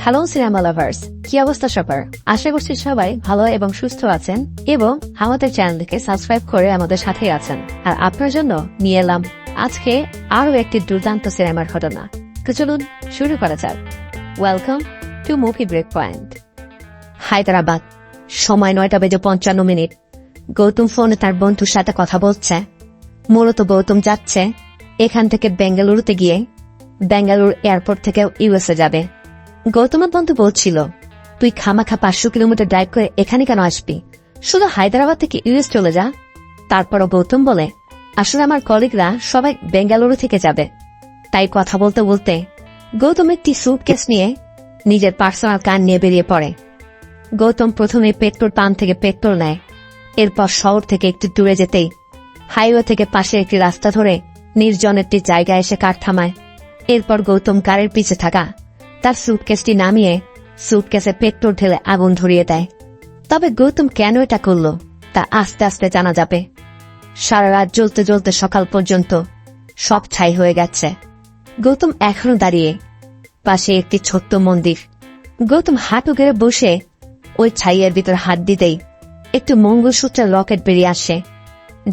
Hello cinema lovers, কি অবস্থা সবার? আশা করছি সবাই ভালো এবং সুস্থ আছেন এবং আমাদের চ্যানেলকে সাবস্ক্রাইব করে আমাদের সাথেই আছেন। আর আপনার জন্য নিয়ে এলাম আজকে আরো একটি দুর্দান্ত সিনেমার ঘটনা। তো চলুন শুরু করা যাক। Welcome to movie break point. Hyderabad, সময় 9:55। গৌতম ফোনে তার বন্ধুর সাথে কথা বলছে। মূলত গৌতম যাচ্ছে এখান থেকে বেঙ্গালুরুতে গিয়ে বেঙ্গালুরু এয়ারপোর্ট থেকে ইউএসএ যাবে। গৌতমের বন্ধু বলছিল, তুই খামাখা 500 কিলোমিটার ড্রাইভ করে এখানে কেন আসবি? শুধু হায়দ্রাবাদ থেকে ইউএস চলে যা। তারপরও গৌতম বলে, আসলে আমার কলিগরা সবাই বেঙ্গালুরু থেকে যাবে। তাই কথা বলতে বলতে গৌতম একটি সুটকেস নিয়ে নিজের পার্সোনাল কার নিয়ে বেরিয়ে পড়ে। গৌতম প্রথমে পেট্রোল পাম্প থেকে পেট্রোল নেয়। এরপর শহর থেকে একটু দূরে যেতেই হাইওয়ে থেকে পাশে একটি রাস্তা ধরে নির্জন একটি জায়গায় এসে কার থামায়। এরপর গৌতম কারের পিছে থাকা তার সুটকেসটি নামিয়ে সুটকেসে পেট্রোল ঢেলে আগুন ধরিয়ে দেয়। তবে গৌতম কেন এটা করল তা আস্তে আস্তে জানা যাবে। সারা রাত জ্বলতে জ্বলতে সকাল পর্যন্ত সব ছাই হয়ে গেছে। গৌতম এখনো দাঁড়িয়ে পাশে একটি ছোট্ট মন্দির। গৌতম হাঁটু গেড়ে বসে ওই ছাইয়ের ভিতর হাত দিতেই একটু মঙ্গলসূত্রের লকেট বেরিয়ে আসে,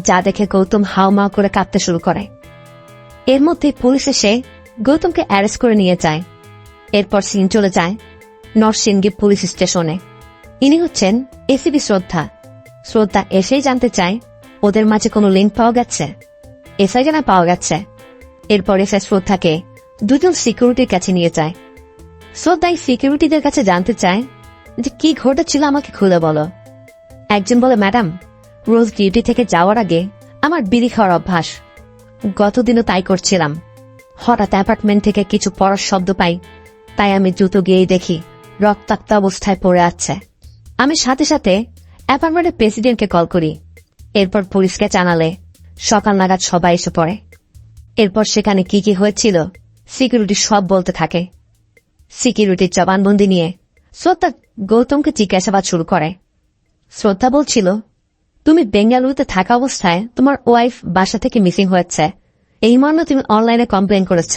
যা দেখে গৌতম হাউমাউ করে কাঁপতে শুরু করে। এর মধ্যে পুলিশ এসে গৌতমকে অ্যারেস্ট করে নিয়ে যায়। এরপর সিন চলে যায় নরসিংদী পুলিশ স্টেশনে। ইনি হচ্ছেন এসিপি শ্রদ্ধা। শ্রদ্ধা এসেই জানতে চায় ওদের মাঝে কোনো লিঙ্ক পাওয়া গেছে। এসআই জানা পাওয়া গেছে। এরপর এসআই শ্রদ্ধাকে দুজন সিকিউরিটির কাছে নিয়ে যায়। শ্রদ্ধা এই সিকিউরিটিদের কাছে জানতে চায় যে কি ঘটেছিল, আমাকে খুলে বলো। একজন বলে, ম্যাডাম, রোজ ডিউটি থেকে যাওয়ার আগে আমার বিড়ি খাওয়ার অভ্যাস। গতদিনও তাই করছিলাম। হঠাৎ অ্যাপার্টমেন্ট থেকে কিছু পড়ার শব্দ পাই, তাই আমি দ্রুত গিয়েই দেখি রক্তাক্ত অবস্থায় পড়ে আছে। আমি সাথে সাথে অ্যাপার্টমেন্টের প্রেসিডেন্টকে কল করি। এরপর পুলিশকে জানালে সকাল নাগাদ সবাই এসে পড়ে। এরপর সেখানে কি কি হয়েছিল সিকিউরিটি সব বলতে থাকে। সিকিউরিটির জবানবন্দি নিয়ে শ্রদ্ধা গৌতমকে জিজ্ঞাসাবাদ শুরু করে। শ্রদ্ধা বলছিল, তুমি বেঙ্গালুরুতে থাকা অবস্থায় তোমার ওয়াইফ বাসা থেকে মিসিং হয়েছে। এই মর্মে তুমি অনলাইনে কমপ্লেন করেছ,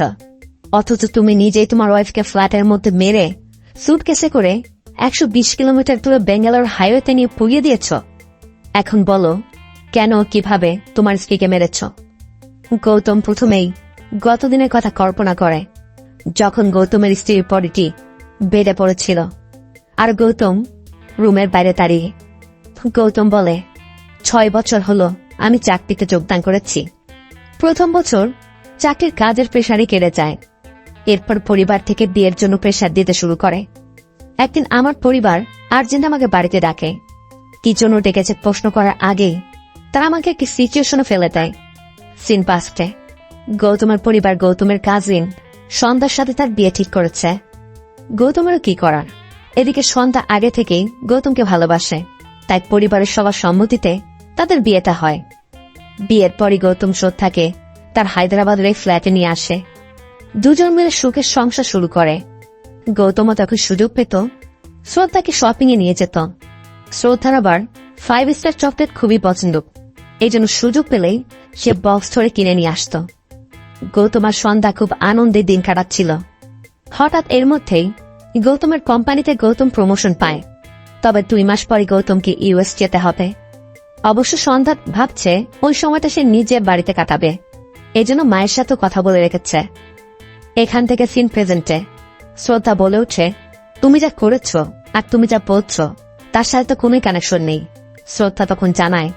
অথচ তুমি নিজেই তোমার ওয়াইফকে ফ্ল্যাটের মধ্যে মেরে সুটকেসে করে 120 কিলোমিটার দূরে বেঙ্গালুরু হাইওয়েতে নিয়ে পুড়িয়ে দিয়েছ। এখন বলো, কেন কিভাবে তোমার স্ত্রীকে মেরেছ? গৌতম প্রথমেই গতদিনের কথা কল্পনা করে, যখন গৌতমের স্ত্রীর বডিটি বেডে পড়েছিল আর গৌতম রুমের বাইরে দাঁড়িয়ে। গৌতম বলে, 6 বছর হলো আমি চাকরিতে যোগদান করেছি। প্রথম বছর চাকরির কাজের প্রেসারই কেড়ে যায়। এরপর পরিবার থেকে বিয়ের জন্য প্রেসার দিতে শুরু করে। একদিন আমার পরিবার আর্জেন্ট আমাকে বাড়িতে ডাকে। কি জন্য ডেকেছে প্রশ্ন করার আগেই তারা আমাকে একটি সিচুয়েশনে ফেলে দেয়। সিন পাস্টে গৌতমের পরিবার গৌতমের কাজিন সন্ধ্যার সাথে তার বিয়ে ঠিক করেছে। গৌতমেরও কি করার, এদিকে সন্ধ্যা আগে থেকেই গৌতমকে ভালোবাসে, তাই পরিবারের সবার সম্মতিতে তাদের বিয়েটা হয়। বিয়ের পরই গৌতম শ্রদ্ধাকে তার হায়দ্রাবাদের এই ফ্ল্যাটে নিয়ে আসে। দুজন মিলে সুখের সংসার শুরু করে। গৌতমও তখন সুযোগ পেত শ্রদ্ধাকে শপিং এ নিয়ে যেত। শ্রদ্ধার আবার 5 স্টার চকলেট খুবই পছন্দ, এই জন্য সুযোগ পেলেই সে বক্স ধরে কিনে নিয়ে আসত। গৌতম আর সন্ধ্যা খুব আনন্দে দিন কাটাচ্ছিল। হঠাৎ এর মধ্যেই গৌতমের কোম্পানিতে গৌতম প্রমোশন পায়। তবে 2 মাস পরে গৌতমকে ইউএস যেতে হবে। অবশ্য সন্ধ্যা ভাবছে ওই সময়টা সে নিজে বাড়িতে কাটাবে, এজন্য মায়ের সাথে কথা বলে রেখেছে। এখান থেকে সিন প্রেজেন্টে শ্রদ্ধা বলে উঠে, তুমি যা করেছ আর তুমি যা বলছ তার সাথে তো কোন কানেকশন নেই। শ্রদ্ধা তখন জানায়,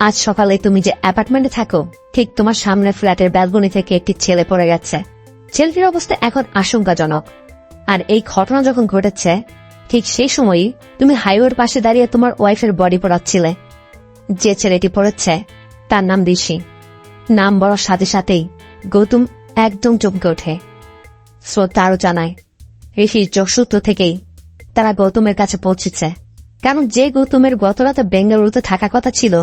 আজ সকালে তুমি যে অ্যাপার্টমেন্টে থাকো ঠিক তোমার সামনের ফ্ল্যাটের ব্যালকনি থেকে একটি ছেলে পড়ে গেছে। ছেলেটির অবস্থা এখন আশঙ্কাজনক। আর এই ঘটনা যখন ঘটেছে ঠিক সেই সময়ই তুমি হাইওয়ের পাশে দাঁড়িয়ে তোমার ওয়াইফের বডি পড়াচ্ছিলে। যে ছেলেটি পড়েছে তার নাম ঋষি। নাম বলার সাথে সাথেই গৌতম একদম চমকে ওঠে। শ্রদ্ধা আরো জানায়, ঋষির যোগসূত্র থেকেই তারা গৌতমের কাছে পৌঁছেছে, কারণ যে গৌতমের গতরাতে বেঙ্গালুরুতে থাকা কথা ছিল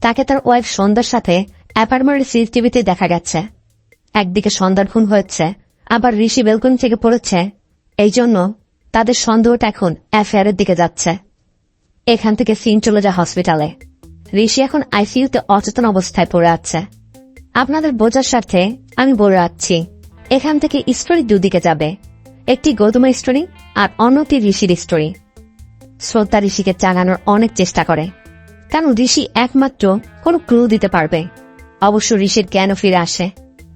তাকে তার ওয়াইফ সন্ধ্যার সাথে অ্যাপার্টমেন্টের সিসিটিভিতে দেখা গেছে। একদিকে সন্ধ্যার খুন হয়েছে, আবার ঋষি বেলকনি থেকে পড়েছে, এই জন্য তাদের সন্দেহটা এখন অ্যাফেয়ারের দিকে যাচ্ছে। এখান থেকে সিন চলে যায় হসপিটালে। ঋষি এখন আইসিইউতে অচেতন অবস্থায় পড়ে আছে। আপনাদের বোঝার স্বার্থে আমি বলে রাখছি, এখান থেকে স্টোরি দুদিকে যাবে। একটি গৌতমের স্টোরি আর অন্যটি ঋষির স্টোরি। শ্রদ্ধা ঋষিকে জাগানোর অনেক চেষ্টা করে, কারণ ঋষি একমাত্র কোনো ক্লু দিতে পারবে। অবশ্য ঋষির জ্ঞানও ফিরে আসে,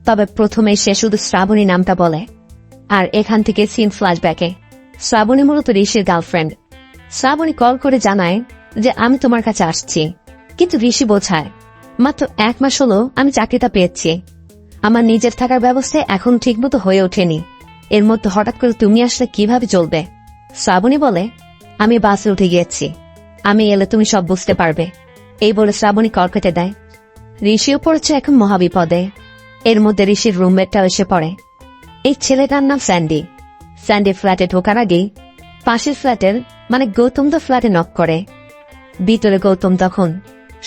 তবে প্রথমে সে শুধু শ্রাবণী নামটা বলে। আর এখান থেকে সিন ফ্ল্যাশব্যাকে। শ্রাবণী মূলত ঋষির গার্লফ্রেন্ড। শ্রাবণী কল করে জানায় যে আমি তোমার কাছে আসছি, কিন্তু ঋষি বোঝায় মাত্র 1 মাস হলো আমি চাকরিটা পেয়েছি, আমার নিজের থাকার ব্যবস্থা এখন ঠিকমতো হয়ে ওঠেনি, এর মধ্যে হঠাৎ করে তুমি আসলে কিভাবে চলবে। শ্রাবণী বলে আমি বাসে উঠে গিয়েছি, আমি এলে তুমি সব বুঝতে পারবে। এই বলে শ্রাবণী কল কেটে দেয়। ঋষিও পড়েছে এখন মহাবিপদে। এর মধ্যে ঋষির রুমমেটটাও এসে পড়ে। এই ছেলেটার নাম স্যান্ডি। স্যান্ডি ফ্ল্যাটে ঢোকার আগেই পাশের ফ্ল্যাটের মানে গৌতমদের ফ্ল্যাটে নক করে। ভিতরে গৌতম তখন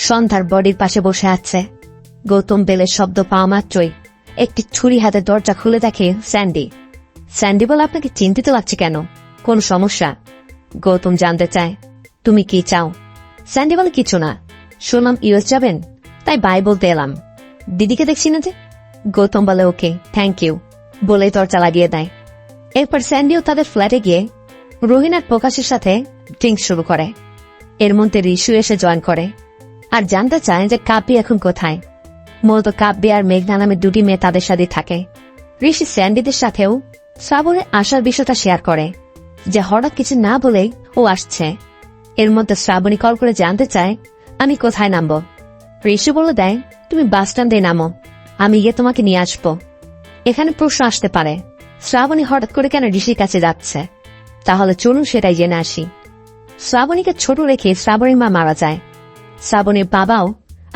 সন্ধ্যার বডির পাশে বসে আছে। গৌতম বেলের শব্দ পাওয়া মাত্রই একটি ছুরি হাতে দরজা খুলে দেখে স্যান্ডি। স্যান্ডি বলে আপনাকে চিন্তিত লাগছে কেন, কোন সমস্যা? গৌতম জানতে চায় তুমি কি চাও। স্যান্ডি বলে কিছু না, শুনলাম ইউএস যাবেন, তাই বাই বলতে এলাম। দিদিকে দেখছি না যে। গৌতম বলে ওকে থ্যাংক ইউ বলে দরজা লাগিয়ে দেয়। এরপর স্যান্ডিও তাদের ফ্ল্যাটে গিয়ে রোহিণ আর প্রকাশের সাথে ড্রিঙ্ক শুরু করে। এর মধ্যে ঋষু এসে জয়েন করে আর জানতে চায় যে কাব্যি এখন কোথায়। মূলত কাব্যি আর মেঘনা নামে 2টি মেয়ে তাদের সাথে থাকে। ঋষি স্যান্ডিদের সাথেও শ্রাবণের আসার বিষয়টা শেয়ার করে, যে হঠাৎ কিছু না বলেই ও আসছে। এর মধ্যে শ্রাবণী কল করে জানতে চায় আমি কোথায় নামবো। ঋষি বলে দেয় তুমি বাস স্ট্যান্ডে নামো, আমি গিয়ে তোমাকে নিয়ে আসবো। এখানে প্রশ্ন আসতে পারে শ্রাবণী হঠাৎ করে কেন ঋষির কাছে যাচ্ছে, তাহলে চলুন সেটাই জেনে আসি। শ্রাবণীকে ছোট রেখে শ্রাবণীর মা মারা যায়। শ্রাবণীর বাবাও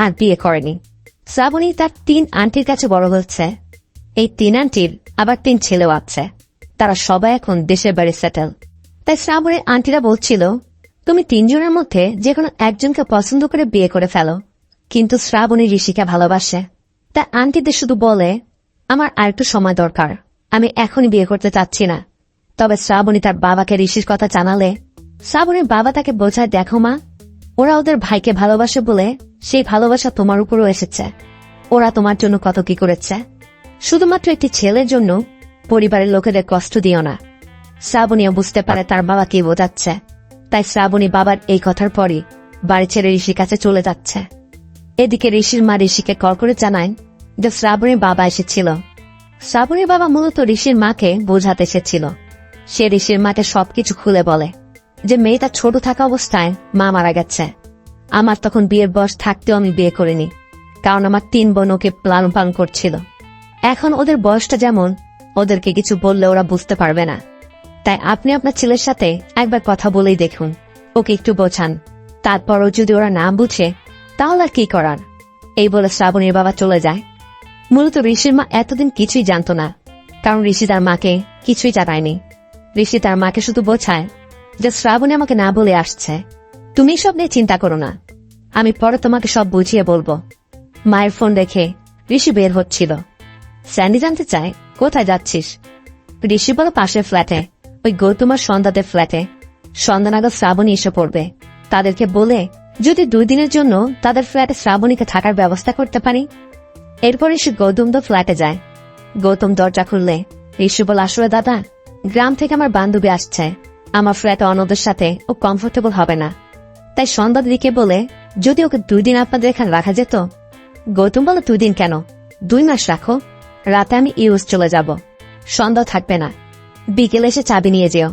আর বিয়ে করেনি। শ্রাবণী তার 3 আন্টির কাছে বড় হচ্ছে। এই 3 আন্টির আবার 3 ছেলেও আছে, তারা সবাই এখন দেশের বাড়ি সেটেল। তাই শ্রাবণীর আন্টিরা বলছিল তুমি 3 জনের মধ্যে যে কোনো একজনকে পছন্দ করে বিয়ে করে ফেলো। কিন্তু শ্রাবণী ঋষিকে ভালোবাসে, তাই আন্টিদের শুধু বলে আমার আরেকটু সময় দরকার, আমি এখনই বিয়ে করতে চাচ্ছি না। তবে শ্রাবণী তার বাবাকে ঋষির কথা জানালে শ্রাবণীর বাবা তাকে বোঝায় দেখো মা, ওরা ওদের ভাইকে ভালোবাসে বলে সেই ভালোবাসা তোমার উপরও এসেছে। ওরা তোমার জন্য কত কি করেছে, শুধুমাত্র একটি ছেলের জন্য পরিবারের লোকেদের কষ্ট দিও না। শ্রাবণীও বুঝতে পারে তার বাবা কি বোঝাচ্ছে, তাই শ্রাবণী বাবার এই কথার পরই বাড়ি ছেড়ে ঋষির কাছে চলে যাচ্ছে। এদিকে ঋষির মা ঋষিকে কল করে জানায় যে শ্রাবণীর বাবা এসেছিল। শ্রাবণীর বাবা মূলত ঋষির মাকে বোঝাতে এসেছিল। সে ঋষির মাকে সবকিছু খুলে বলে যে মেয়েটা ছোট থাকা অবস্থায় মা মারা গেছে। আমার তখন বিয়ের বয়স থাকতেও আমি বিয়ে করিনি, কারণ আমার 3 বোন ওকে লালন পালন করছিল। এখন ওদের বয়সটা যেমন, ওদেরকে কিছু বললে ওরা বুঝতে পারবে না। তাই আপনি আপনার ছেলের সাথে একবার কথা বলেই দেখুন, ওকে একটু বোঝান। তারপরও যদি ওরা না বুঝে তাহলে আর কি করার। এই বলে শ্রাবণীর বাবা চলে যায়। মূলত ঋষির মা এতদিন কিছুই জানত না, কারণ ঋষি তার মাকে কিছুই জানায়নি। ঋষি তার মাকে শুধু বোঝায় যে শ্রাবণী আমাকে না বলে আসছে, তুমি সব নিয়ে চিন্তা করো না, আমি পরে তোমাকে সব বুঝিয়ে বলবো। মায়ের ফোন রেখে ঋষি বের হচ্ছিল। স্যান্ডি জানতে চায় কোথায় যাচ্ছিস। ঋষি বলে পাশের ফ্ল্যাটে, ওই গৌতমার সন্ধ্যাদের ফ্ল্যাটে। সন্ধ্যা নাগাদ শ্রাবণী এসে পড়বে। তাদেরকে বলে যদি 2 দিনের জন্য তাদের ফ্ল্যাটে শ্রাবণীকে থাকার ব্যবস্থা করতে পারি। এরপর ঋষি গৌতমদের ফ্ল্যাটে যায়। গৌতম দরজা খুললে ঋষি বলে আসলে দাদা, গ্রাম থেকে আমার বান্ধবী আসছে, আমার ফ্ল্যাটে অন্যদের সাথে ও কমফোর্টেবল হবে না। তাই সন্ধ্যা দিদিকে বলে যদি ওকে 2 দিন আপনাদের এখানে রাখা যেত। গৌতম বলে 2 দিন কেন, 2 মাস রাখো, রাতে আমি ইউএস চলে যাব, সন্ধ্যা থাকবে না, বিকেলে এসে চাবি নিয়ে যেও।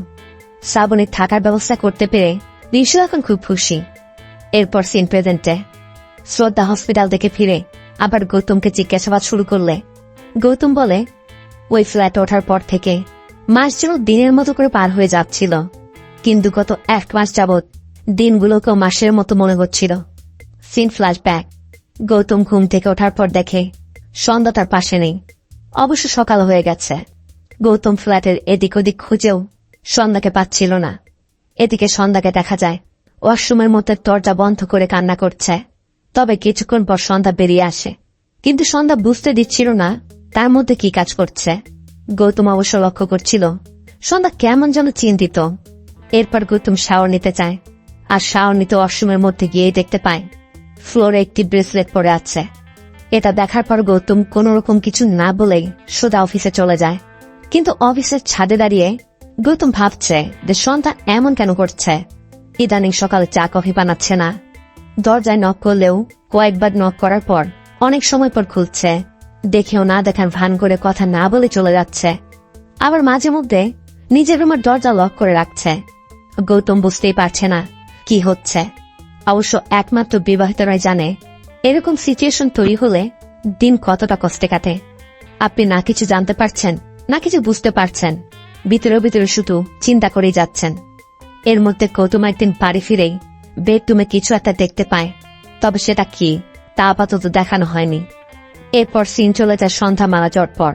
শ্রাবণীর থাকার ব্যবস্থা করতে পেরে ঋষি এখন খুব খুশি। এরপর সিন প্রেজেন্টে শ্রদ্ধা হসপিটাল থেকে ফিরে আবার গৌতমকে জিজ্ঞাসাবাদ শুরু করলে গৌতম বলে ওই ফ্ল্যাটে ওঠার পর থেকে মাস যেন দিনের মতো করে পার হয়ে যাচ্ছিল, কিন্তু গত 1 মাস যাবৎ দিনগুলোকেও মাসের মতো মনে হচ্ছিল। Scene flashback. গৌতম ঘুম থেকে ওঠার পর দেখে সন্ধ্যা তার পাশে নেই। অবশ্য সকাল হয়ে গেছে। গৌতম ফ্ল্যাটের এদিক ওদিক খুঁজেও সন্ধ্যাকে পাচ্ছিল না। এদিকে সন্ধ্যাকে দেখা যায় ওয়াশরুমের মধ্যে দরজা বন্ধ করে কান্না করছে। তবে কিছুক্ষণ পর সন্ধ্যা বেরিয়ে আসে, কিন্তু সন্ধ্যা বুঝতে দিচ্ছিল না তার মধ্যে কি কাজ করছে। গৌতম অবশ্য লক্ষ্য করছিল সন্ধ্যা কেমন যেন চিন্তিত। এরপর গৌতম শাওয়ার নিতে চায়, আর শাওয়ার নিতে ওয়াশরুমের মধ্যে গিয়ে দেখতে পায় ফ্লোরে একটি ব্রেসলেট পড়ে আছে। এটা দেখার পর গৌতম কোন রকম কিছু না বলেই সোজা অফিসে চলে যায়। কিন্তু অফিসের ছাদে দাঁড়িয়ে গৌতম ভাবছে যে সন্ধ্যা এমন কেন করছে। ইদানিং সকালে চা কফি বানাচ্ছে না, দরজায় নক করলেও কয়েকবার নক করার পর অনেক সময় পর খুলছে, দেখেও না দেখার ভান করে কথা না বলে চলে যাচ্ছে। আবার মাঝে মধ্যে নিজের রুমের দরজা লক করে রাখছে। গৌতম বুঝতেই পারছে না কি হচ্ছে। অবশ্য একমাত্র বিবাহিতরাই জানে এরকম সিচুয়েশন তৈরি হলে দিন কতটা কষ্টে কাটে। আপনি না কিছু জানতে পারছেন না কিছু বুঝতে পারছেন, ভিতরে ভিতরে শুধু চিন্তা করেই যাচ্ছেন। এর মধ্যে গৌতম একদিন বাড়ি ফিরেই বেডরুমে কিছু একটা দেখতে পায়, তবে সেটা কি তা আপাতত দেখানো হয়নি। এরপর সিন চলে যায় সন্ধ্যা মারা যাওয়ার পর।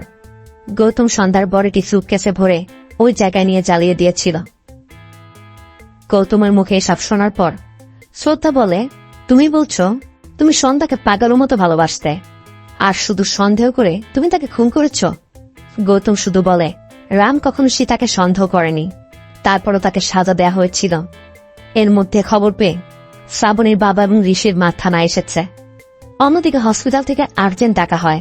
গৌতম সন্ধ্যার বড়টি সুটকেসে ভরে ওই জায়গায় নিয়ে জ্বালিয়ে দিয়েছিল। গৌতমের মুখে এসব শোনার পর শ্রদ্ধা বলে, তুমি বলছো তুমি সন্ধ্যাকে পাগলের মতো ভালোবাসতে, আর শুধু সন্দেহ করে তুমি তাকে খুন করেছ? গৌতম শুধু বলে, রাম কখনো সীতাকে সন্দেহ করেনি, তারপরও তাকে সাজা দেয়া হয়েছিল। এর মধ্যে খবর পেয়ে শ্রাবণীর বাবা এবং ঋষির মা থানায় এসেছে। অন্যদিকে হসপিটাল থেকে আর্জেন্ট ডাকা হয়।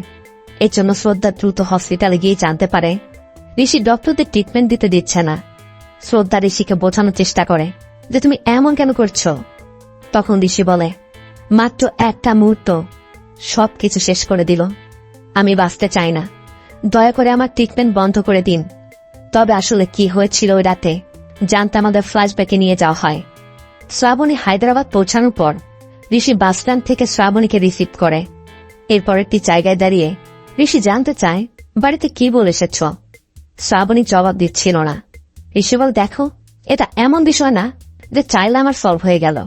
এর জন্য শ্রদ্ধা দ্রুত হসপিটালে গিয়ে জানতে পারে ঋষি ডক্টরদের ট্রিটমেন্ট দিতে দিচ্ছে না। শ্রদ্ধা ঋষিকে বোঝানোর চেষ্টা করে যে তুমি এমন কেন করছো। তখন ঋষি বলে, মাত্র একটা মুহূর্ত সবকিছু শেষ করে দিল। আমি বাঁচতে চাই না, দয়া করে আমার ট্রিটমেন্ট বন্ধ করে দিন। তবে আসলে কি হয়েছিল ওই রাতে জানতে আমাদের ফ্ল্যাশব্যাকে নিয়ে যাওয়া হয়। শ্রাবণী হায়দ্রাবাদ পৌঁছানোর পর ঋষি বাসস্ট্যান্ড থেকে শ্রাবণীকে রিসিভ করে। এরপর একটি জায়গায় দাঁড়িয়ে ঋষি জানতে চায় বাড়িতে কি বলে এসেছ। শ্রাবণী জবাব দিচ্ছিল না। ঋষি বল, দেখো এটা এমন বিষয় না যে চাইলে আমার সলভ হয়ে গেল।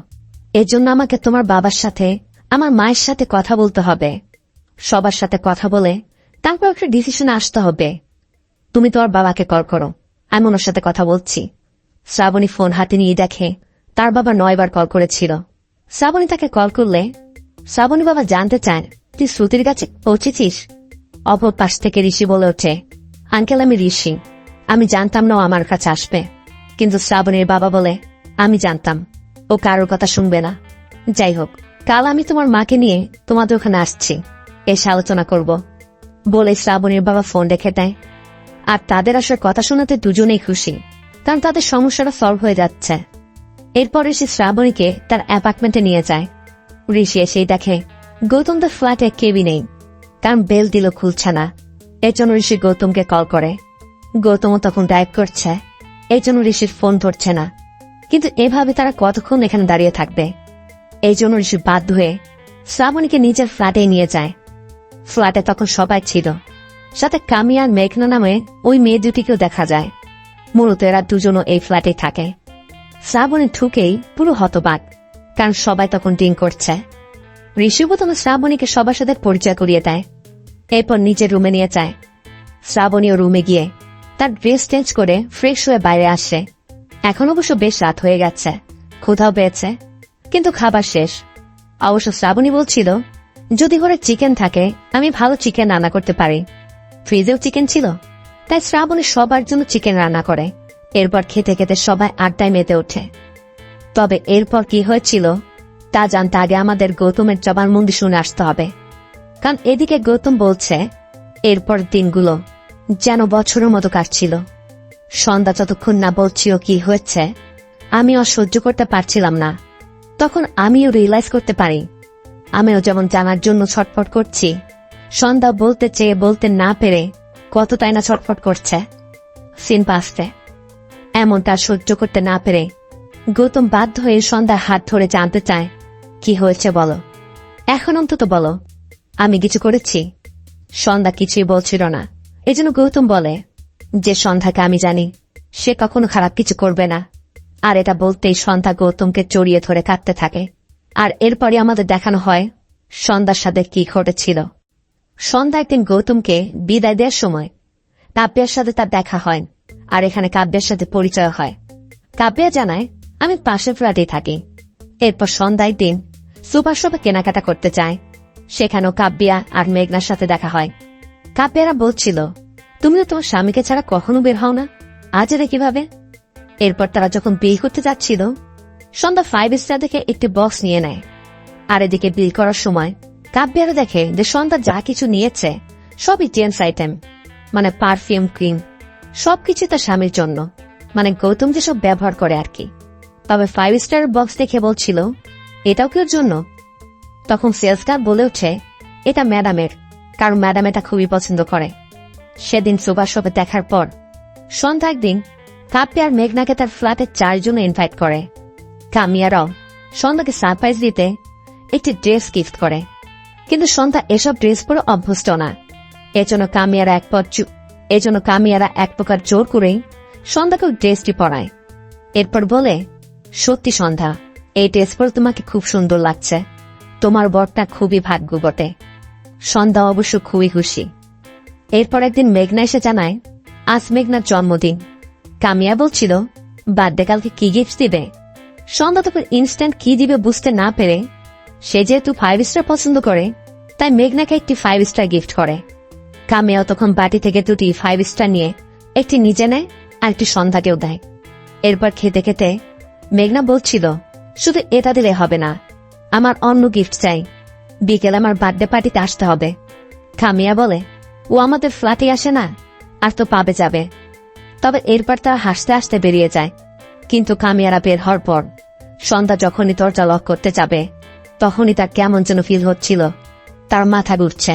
এর জন্য আমাকে তোমার বাবার সাথে আমার মায়ের সাথে কথা বলতে হবে, সবার সাথে কথা বলে তারপর একটা ডিসিশনে আসতে হবে। তুমি তোমার বাবাকে কল করো, আমি ওনার সাথে কথা বলছি। শ্রাবণী ফোন হাতে নিয়ে দেখে তার বাবা 9 বার কল করেছিল। শ্রাবণী তাকে কল করলে শ্রাবণী বাবা জানতে চান, তুই শ্রুতির কাছে পৌঁছেছিস? অপর পাশ থেকে ঋষি বলে ওঠে, আঙ্কেল আমি ঋষি, আমি জানতাম না ও আমার কাছে আসবে। কিন্তু শ্রাবণীর বাবা বলে, আমি জানতাম ও কারোর কথা শুনবে না। যাই হোক, কাল আমি তোমার মাকে নিয়ে তোমাদের ওখানে আসছি, এসে আলোচনা করব বলে শ্রাবণীর বাবা ফোন রেখে দেয়। আর তাদের আসার কথা শোনাতে দুজনেই খুশি, কারণ তাদের সমস্যাটা সলভ হয়ে যাচ্ছে। এরপর ঋষি শ্রাবণীকে তার অ্যাপার্টমেন্টে নিয়ে যায়। ঋষি এসেই দেখে গৌতমদের ফ্ল্যাটে কেউই নেই, কারণ বেল দিল খুলছে না। এর জন্য ঋষি গৌতমকে কল করে। গৌতমও তখন ড্রাইভ করছে, এই জন্য ঋষির ফোন ধরছে না। কিন্তু এভাবে তারা কতক্ষণ এখানে দাঁড়িয়ে থাকবে। এই জন্য ঋষি বাধ্য হয়ে শ্রাবণীকে নিজের ফ্ল্যাটে নিয়ে যায়। ফ্ল্যাটে তখন সবাই ছিল, সাথে কামিয়া আর মেঘনা নামে ওই মেয়ে দুটিকেও দেখা যায়। মূলত এরা দুজনও এই ফ্ল্যাটে থাকে। শ্রাবণী ঠুকেই পুরো হতবাক, কারণ সবাই তখন ড্রিঙ্ক করছে। ঋষি প্রথমে শ্রাবণীকে সবার সাথে পরিচয় করিয়ে দেয়, এরপর নিজের রুমে নিয়ে যায়। শ্রাবণীও রুমে গিয়ে তার ড্রেস চেঞ্জ করে ফ্রেশ হয়ে বাইরে আসে। এখন অবশ্য বেশ রাত হয়ে গেছে, ক্ষুধাও পেয়েছে, কিন্তু খাবার শেষ। অবশ্য শ্রাবণী বলছিল যদি ঘরে চিকেন থাকে আমি ভালো চিকেন রান্না করতে পারি। ফ্রিজেও চিকেন ছিল, তাই শ্রাবণী সবার জন্য চিকেন রান্না করে। এরপর খেতে খেতে সবাই আড্ডায় মেতে ওঠে। তবে এরপর কি হয়েছিল তা জানতে আগে আমাদের গৌতমের জবানবন্দি শুনে আসতে হবে, কারণ এদিকে গৌতম বলছে এরপর দিনগুলো যেন বছরের মতো কাটছিল। সন্ধ্যা যতক্ষণ না বলছিল কি হয়েছে আমিও সহ্য করতে পারছিলাম না। তখন আমিও রিয়েলাইজ করতে পারি আমিও যেমন জানার জন্য ছটফট করছি, সন্ধ্যা বলতে চেয়ে বলতে না পেরে কতটাই না ছটফট করছে। সিন পাস্টে এমনটা সহ্য করতে না পেরে গৌতম বাধ্য হয়ে সন্ধ্যার হাত ধরে জানতে চায়, কি হয়েছে বলো, এখন অন্তত বলো, আমি কিছু করেছি? সন্ধ্যা কিছুই বলছিল না। এজন্য গৌতম বলে যে সন্ধ্যাকে আমি জানি, সে কখনো খারাপ কিছু করবে না। আর এটা বলতেই সন্ধ্যা গৌতমকে জড়িয়ে ধরে কাঁদতে থাকে। আর এরপরে আমাদের দেখানো হয় সন্ধ্যার সাথে কি ঘটেছিল। সন্ধ্যা একদিন গৌতমকে বিদায় দেওয়ার সময় কাব্যার সাথে তার দেখা হয়, আর এখানে কাব্যার সাথে পরিচয় হয়। কাব্যা জানায় আমি পাশের ফ্ল্যাটে থাকি। এরপর সন্ধ্যা একদিন সুপার শপে কেনাকাটা করতে চায়, সেখানেও কাব্যা আর মেঘনার সাথে দেখা হয়। কাব্যারা বলছিল তুমি তো তোমার স্বামীকে ছাড়া কখনো বের হও না, আজ এরা কিভাবে? এরপর তারা যখন বিল করতে যাচ্ছিল সন্ধ্যা 5 স্টার দেখে একটি বক্স নিয়ে নেয়। আর এদিকে বিল করার সময় কাব্যারা দেখে যে সন্ধ্যা যা কিছু নিয়েছে সবই জেন্টস আইটেম, মানে পারফিউম, ক্রিম, সবকিছু তার স্বামীর জন্য। মানে গৌতম যেসব ব্যবহার করে আর কি। তবে 5 স্টার বক্স দেখে বলছিল এটাও কি ওর জন্য? তখন সেলস গার্ড বলে ওঠে এটা ম্যাডামের, কারণ ম্যাডাম এটা খুবই পছন্দ করে। সেদিন সুপার শপে দেখার পর সন্ধ্যা একদিন কাপ্পি আর মেঘনাকে তার ফ্ল্যাটে 4 জন্য ইনভাইট করে। কামিয়ারাও সন্ধ্যাকে সারপ্রাইজ দিতে একটি ড্রেস গিফট করে, কিন্তু সন্ধ্যা এসব ড্রেস পরে অভ্যস্ত না। এজন্য কামিয়ারা এক প্রকার জোর করেই সন্ধ্যাকে ড্রেসটি পরায়। এরপর বলে সত্যি সন্ধ্যা, এই ড্রেস পরে তোমাকে খুব সুন্দর লাগছে, তোমার বরটা খুবই ভাগ্য বটে। সন্ধ্যা অবশ্য খুবই খুশি। এরপর একদিন মেঘনা এসে জানায় আজ মেঘনার জন্মদিন। কামিয়া বলছিল বার্থডে কালকে কি গিফট দিবে। সন্ধ্যা তখন ইনস্ট্যান্ট কি দিবে বুঝতে না পেরে, সে যেহেতু 5 স্টার পছন্দ করে তাই মেঘনাকে একটি 5 স্টার গিফট করে। কামিয়াও তখন বাটি থেকে 2টি 5 স্টার নিয়ে একটি নিজে নেয় আর একটি সন্ধ্যাকেও দেয়। এরপর খেতে খেতে মেঘনা বলছিল শুধু এটা দিলে হবে না, আমার অন্য গিফট চাই, বিকেলে আমার বার্থডে পার্টিতে আসতে হবে। কামিয়া বলে ও আমাদের ফ্ল্যাটে আসে না, আর তো পাবে যাবে। তবে এরপর তারা হাসতে হাসতে বেরিয়ে যায়। কিন্তু কামিয়ারা বের হওয়ার পর সন্ধ্যা যখনই দরজা লক করতে যাবে তখনই তার কেমন যেন ফিল হচ্ছিল। তার মাথা ঘুরছে,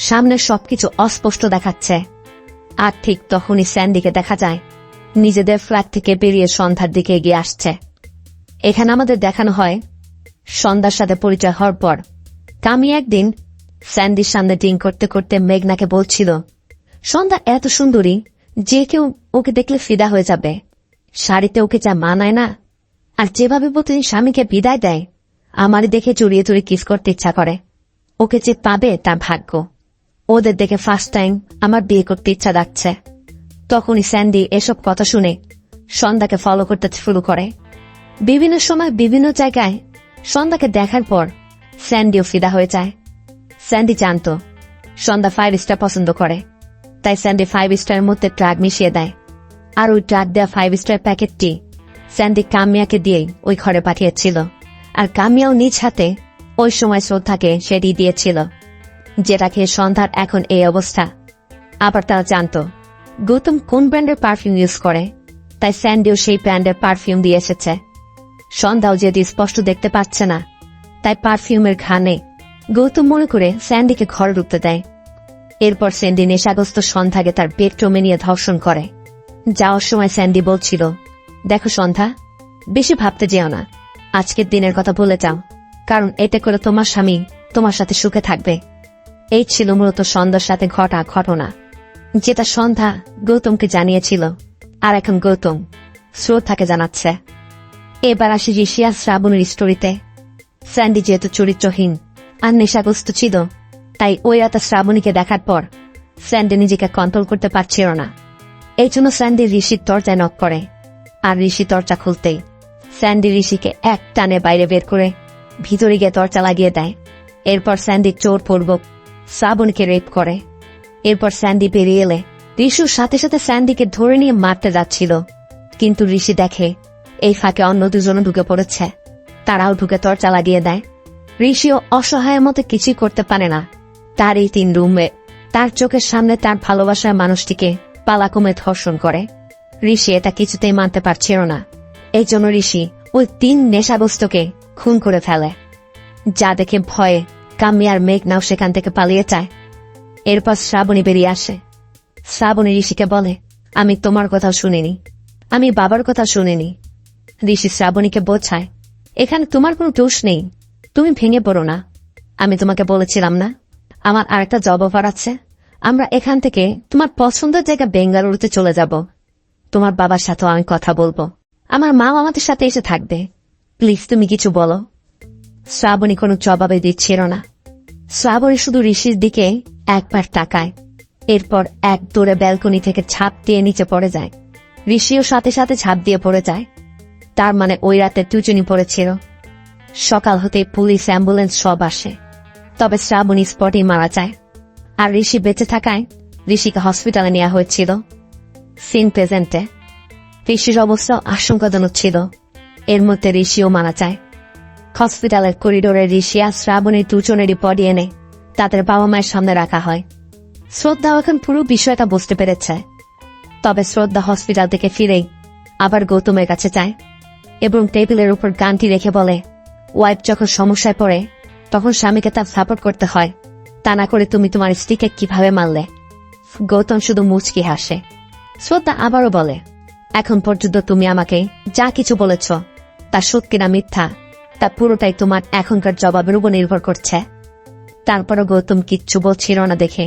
সামনে সবকিছু অস্পষ্ট দেখাচ্ছে। আর ঠিক তখনই স্যান্ডিকে দেখা যায় নিজেদের ফ্ল্যাট থেকে বেরিয়ে সন্ধ্যার দিকে এগিয়ে আসছে। এখানে আমাদের দেখানো হয় সন্ধ্যার সাথে পরিচয় হওয়ার পর কামিয়া একদিন স্যান্ডির সামনে ডিং করতে করতে মেঘনাকে বলছিল সন্ধ্যা এত সুন্দরী যে কেউ ওকে দেখলে ফিদা হয়ে যাবে, শাড়িতে ওকে যা মানায় না, আর যেভাবে প্রতিদিন স্বামীকে বিদায় দেয় আমারই দেখে চড়িয়ে চড়িয়ে কিস করতে ইচ্ছা করে। ওকে যে পাবে তার ভাগ্য। ওদের দেখে ফার্স্ট টাইম আমার বিয়ে করতে ইচ্ছা ডাকছে। তখনই স্যান্ডি এসব কথা শুনে সন্ধ্যাকে ফলো করতে শুরু করে। বিভিন্ন সময় বিভিন্ন জায়গায় সন্ধ্যাকে দেখার পর স্যান্ডিও ফিদা হয়ে যায়। স্যান্ডি জানত সন্ধ্যা 5 স্টার পছন্দ করে, তাই স্যান্ডি 5 স্টারের মধ্যে ড্রাগ মিশিয়ে দেয়। আর ওই ড্রাগ দেওয়া 5 স্টার প্যাকেটটি স্যান্ডি কামিয়াকে দিয়েই ওই ঘরে পাঠিয়েছিল। আর কামিয়াও নিজ হাতে ওই সময় শ্রদ্ধাকে সেটি দিয়েছিল, যেটা খেয়ে সন্ধ্যার এখন এই অবস্থা। আবার তারা জানত গৌতম কোন ব্র্যান্ডের পারফিউম ইউজ করে, তাই স্যান্ডিও সেই ব্র্যান্ডের পারফিউম দিয়ে এসেছে। সন্ধ্যাও যদি স্পষ্ট দেখতে পাচ্ছে না, তাই পারফিউমের ঘ্রাণে গৌতম মনে করে স্যান্ডিকে ঘরে ঢুকতে দেয়। এরপর স্যান্ডি নেশাগ্রস্ত সন্ধ্যাকে তার বেডরুমে নিয়ে ধর্ষণ করে। যাওয়ার সময় স্যান্ডি বলছিল দেখো সন্ধ্যা, বেশি ভাবতে যেও না, আজকের দিনের কথা ভুলে যাও, কারণ এতে করে তোমার স্বামী তোমার সাথে সুখে থাকবে। এই ছিল মূলত সন্ধ্যার সাথে ঘটা ঘটনা, যেটা সন্ধ্যা গৌতমকে জানিয়েছিল, আর এখন গৌতম শ্রদ্ধাকে জানাচ্ছে। এবার আসি ঋষি আর শ্রাবণের স্টোরিতে। স্যান্ডি যেহেতু চরিত্রহীন আর নেশাগ্রস্ত ছিল, তাই ওই রাতে শ্রাবণীকে দেখার পর স্যান্ডি নিজেকে কন্ট্রোল করতে পারছিল না। এই জন্য স্যান্ডি ঋষির দরজায় নক করে, আর ঋষি দরজা খুলতেই স্যান্ডি ঋষিকে এক টানে বাইরে বের করে ভিতরে গিয়ে দরজা লাগিয়ে দেয়। এরপর স্যান্ডি জোরপূর্বক শ্রাবণীকে রেপ করে। এরপর স্যান্ডি বেরিয়ে এলে ঋষির সাথে সাথে স্যান্ডিকে ধরে নিয়ে মারতে যাচ্ছিল, কিন্তু ঋষি দেখে এই ফাঁকে অন্য দুজনও ঢুকে পড়েছে। তারাও ঢুকে দরজা লাগিয়ে দেয়। ঋষিও অসহায়ের মতো কিছুই করতে পারে না। তার এই 3 রুমে তার চোখের সামনে তার ভালোবাসার মানুষটিকে পালাক্রমে ধর্ষণ করে। ঋষি এটা কিছুতেই মানতে পারছিল না। এই জন্য ঋষি ওই 3 নেশাগ্রস্তকে খুন করে ফেলে, যা দেখে ভয়ে কামিয়ার মেঘনাও সেখান থেকে পালিয়ে যায়। এরপর শ্রাবণী বেরিয়ে আসে। শ্রাবণী ঋষিকে বলে আমি তোমার কথাও শুনিনি, আমি বাবার কথাও শুনিনি। ঋষি শ্রাবণীকে বোঝায় এখানে তোমার কোনো দোষ নেই, তুমি ভেঙে পড়ো না। আমি তোমাকে বলেছিলাম না আমার আরেকটা জব অফার আছে, আমরা এখান থেকে তোমার পছন্দের জায়গা বেঙ্গালুরুতে চলে যাব। তোমার বাবার সাথেও আমি কথা বলবো, আমার মাও আমাদের সাথে এসে থাকবে, প্লিজ তুমি কিছু বলো। শ্রাবণী কোনো জবাবে দিচ্ছিল না। শ্রাবণী শুধু ঋষির দিকে একবার তাকায়, এরপর এক দৌড়ে ব্যালকনি থেকে ঝাঁপ দিয়ে নিচে পড়ে যায়। ঋষিও সাথে সাথে ঝাঁপ দিয়ে পড়ে যায়। তার মানে ওই রাতে দুজনই পড়েছিল। সকাল হতেই পুলিশ, অ্যাম্বুলেন্স সব আসে, তবে শ্রাবণী স্পটেই মারা যায়। আর ঋষি বেঁচে থাকায় ঋষিকে হসপিটালে নেওয়া হয়েছিল। সিন প্রেজেন্টে ঋষির অবস্থা আশঙ্কাজনক ছিল। এর মধ্যে ঋষিও মারা যায়। হসপিটালের করিডোরে ঋষি আর শ্রাবণীর দুজনেরই বডি এনে তাদের বাবা মায়ের সামনে রাখা হয়। শ্রদ্ধা এখন পুরো বিষয়টা বুঝতে পেরেছে। তবে শ্রদ্ধা হসপিটাল থেকে ফিরেই আবার গৌতমের কাছে যায় এবং টেবিলের উপর গানটি রেখে বলে, ওয়াইফ যখন সমস্যায় পড়ে তখন স্বামীকে তার সাপোর্ট করতে হয়, তা না করে তুমি তোমার স্ত্রীকে কিভাবে মারলে? গৌতম শুধু মুচকি হাসে। শ্রদ্ধা আবারও বলে, এখন পর্যন্ত তুমি আমাকে যা কিছু বলেছ তা সত্যি না মিথ্যা তা পুরোটাই তোমার এখনকার জবাবের উপর নির্ভর করছে। তারপরও গৌতম কিচ্ছু বলছিল না দেখে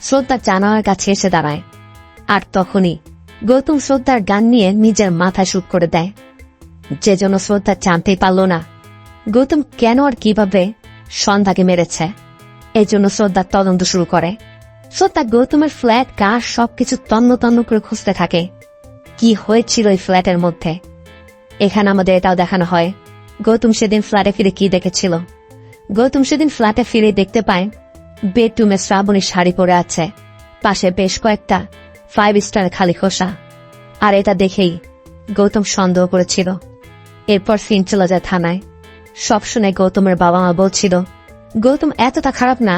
শ্রদ্ধা জানালার কাছে এসে দাঁড়ায়। আর তখনই গৌতম শ্রদ্ধার গান নিয়ে নিজের মাথায় শুট করে দেয়, যে জন্য শ্রদ্ধা জানতেই পারল না গৌতম কেন আর কিভাবে সন্ধ্যাকে মেরেছে। এই জন্য শ্রদ্ধা তদন্ত শুরু করে। শ্রদ্ধা গৌতমের ফ্ল্যাট কার সবকিছু তন্ন তন্ন করে খুঁজতে থাকে, কি হয়েছিল এই ফ্ল্যাটের মধ্যে। এখানে আমাদের এটাও দেখানো হয় গৌতম সেদিন ফ্ল্যাটে ফিরে কি দেখেছিল। গৌতম সেদিন ফ্ল্যাটে ফিরে দেখতে পায় বেডরুমে শ্রাবণীর শাড়ি পরে আছে, পাশে বেশ কয়েকটা 5 স্টার খালি খোসা। আর এটা দেখেই গৌতম সন্দেহ করেছিল। এরপর সিন চলে যায় থানায়। সব শুনে গৌতমের বাবা মা বলছিল গৌতম এতটা খারাপ না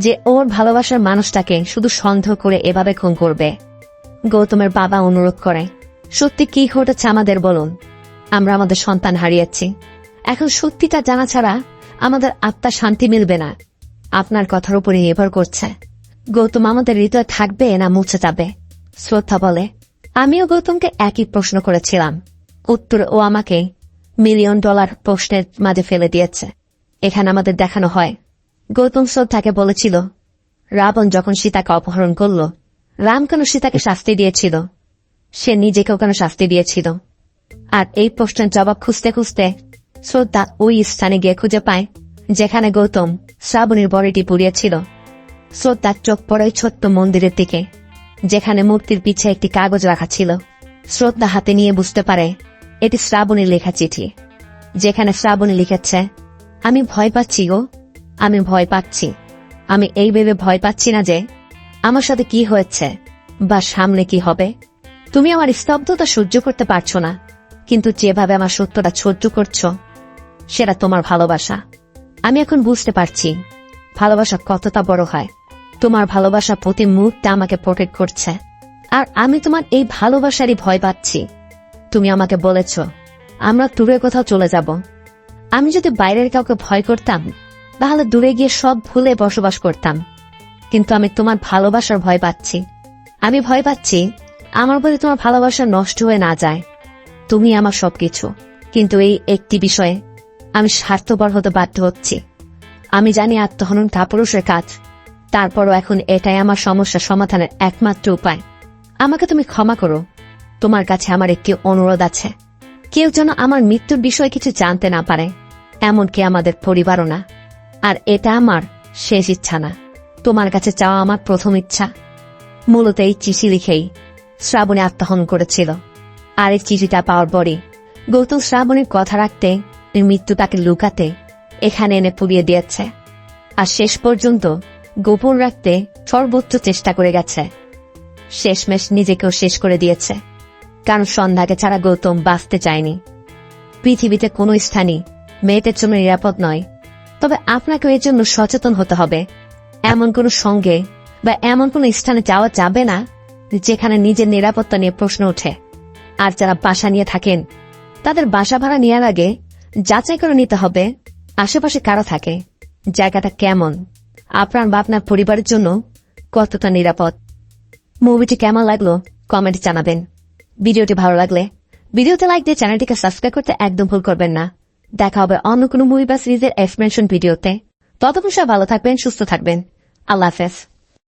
যে ওর ভালোবাসার মানুষটাকে শুধু সন্দেহ করে এভাবে খুন করবে। গৌতমের বাবা অনুরোধ করে, সত্যি কি ঘটেছে আমাদের বলুন, আমরা আমাদের সন্তান হারিয়েছি, এখন সত্যিটা জানা ছাড়া আমাদের আত্মা শান্তি মিলবে না, আপনার কথার উপরে নির্ভর করছে গৌতম আমাদের হৃদয় থাকবে না মুছে যাবে। শ্রদ্ধা বলে, আমিও গৌতমকে একই প্রশ্ন করেছিলাম, উত্তরে ও আমাকে $1 মিলিয়ন প্রশ্নের মাঝে ফেলে দিয়েছে। এখানে আমাদের দেখানো হয় গৌতম শ্রদ্ধাকে বলেছিল রাবণ যখন সীতাকে অপহরণ করল রাম কেন সীতাকে শাস্তি দিয়েছিল, সে নিজেকেও কেন শাস্তি দিয়েছিল। আর এই প্রশ্নের জবাব খুঁজতে খুঁজতে শ্রদ্ধা ওই স্থানে গিয়ে খুঁজে পায় যেখানে গৌতম শ্রাবণীর বডিটি পুড়িয়েছিল। শ্রদ্ধার চোখ পড়ে ছোট্ট মন্দিরের দিকে যেখানে মূর্তির পিছে একটি কাগজ রাখা ছিল। শ্রদ্ধা হাতে নিয়ে বুঝতে পারে এটি শ্রাবণীর লেখা চিঠি, যেখানে শ্রাবণী লিখেছে, আমি ভয় পাচ্ছি গো, আমি ভয় পাচ্ছি। আমি এই ভেবে ভয় পাচ্ছি না যে আমার সাথে কি হয়েছে বা সামনে কি হবে। তুমি আমার স্তব্ধতা সহ্য করতে পারছো না, কিন্তু যেভাবে আমার সত্যটা সহ্য করছো সেটা তোমার ভালোবাসা। আমি এখন বুঝতে পারছি ভালোবাসা কতটা বড় হয়। তোমার ভালোবাসা প্রতি মুহূর্তে আমাকে প্রোটেক্ট করছে, আর আমি তোমার এই ভালোবাসারই ভয় পাচ্ছি। তুমি আমাকে বলেছ আমরা দূরে কোথাও চলে যাব। আমি যদি বাইরের কাউকে ভয় করতাম তাহলে দূরে গিয়ে সব ভুলে বসবাস করতাম, কিন্তু আমি তোমার ভালোবাসার ভয় পাচ্ছি। আমি ভয় পাচ্ছি আমার প্রতি তোমার ভালোবাসা নষ্ট হয়ে না যায়। তুমি আমার সবকিছু, কিন্তু এই একটি বিষয়ে আমি স্বার্থপর হতে বাধ্য হচ্ছি। আমি জানি আত্মহনন কাপুরুষের কাজ, তারপরও এখন এটাই আমার সমস্যা সমাধানের একমাত্র উপায়। আমাকে তুমি ক্ষমা করো। তোমার কাছে আমার একটি অনুরোধ আছে, কেউ যেন আমার মৃত্যুর বিষয়ে কিছু জানতে না পারে, এমনকি আমাদের পরিবারও না। আর এটা আমার শেষ ইচ্ছা না, তোমার কাছে চাওয়া আমার প্রথম ইচ্ছা। মূলত এই চিঠি লিখেই শ্রাবণী আত্মহনন করেছিল। আর এই চিঠিটা পাওয়ার পরই গৌতম শ্রাবণীর কথা রাখতে, মৃত্যুটাকে লুকাতে এখানে এনে পুড়িয়ে দিয়েছে। আর শেষ পর্যন্ত গোপন রাখতে সর্বোচ্চ চেষ্টা করে গেছে। শেষমেশ নিজেকেও শেষ করে দিয়েছে, কারণ সন্ধ্যাকে ছাড়া গৌতম বাঁচতে চায়নি। পৃথিবীতে কোনো স্থানই মেয়েদের জন্য নিরাপদ নয়, তবে আপনাকেও এর জন্য সচেতন হতে হবে। এমন কোনো সঙ্গে বা এমন কোনো স্থানে যাওয়া যাবে না যেখানে নিজের নিরাপত্তা নিয়ে প্রশ্ন ওঠে। আর যারা বাসা নিয়ে থাকেন তাদের বাসা ভাড়া নেওয়ার আগে যাচাই করে নিতে হবে আশেপাশে কারা থাকে, জায়গাটা কেমন, আপনার বা আপনার পরিবারের জন্য কতটা নিরাপদ। মুভিটি কেমন লাগলো কমেন্টে জানাবেন। ভিডিওটি ভালো লাগলে ভিডিওতে লাইক দিয়ে চ্যানেলটিকে সাবস্ক্রাইব করতে একদম ভুল করবেন না। দেখা হবে অন্য কোনো মুভি বা সিরিজের এক্সপ্লেনেশন ভিডিওতে। ততক্ষণ সবাই ভালো থাকবেন, সুস্থ থাকবেন। আল্লাহ হাফেজ।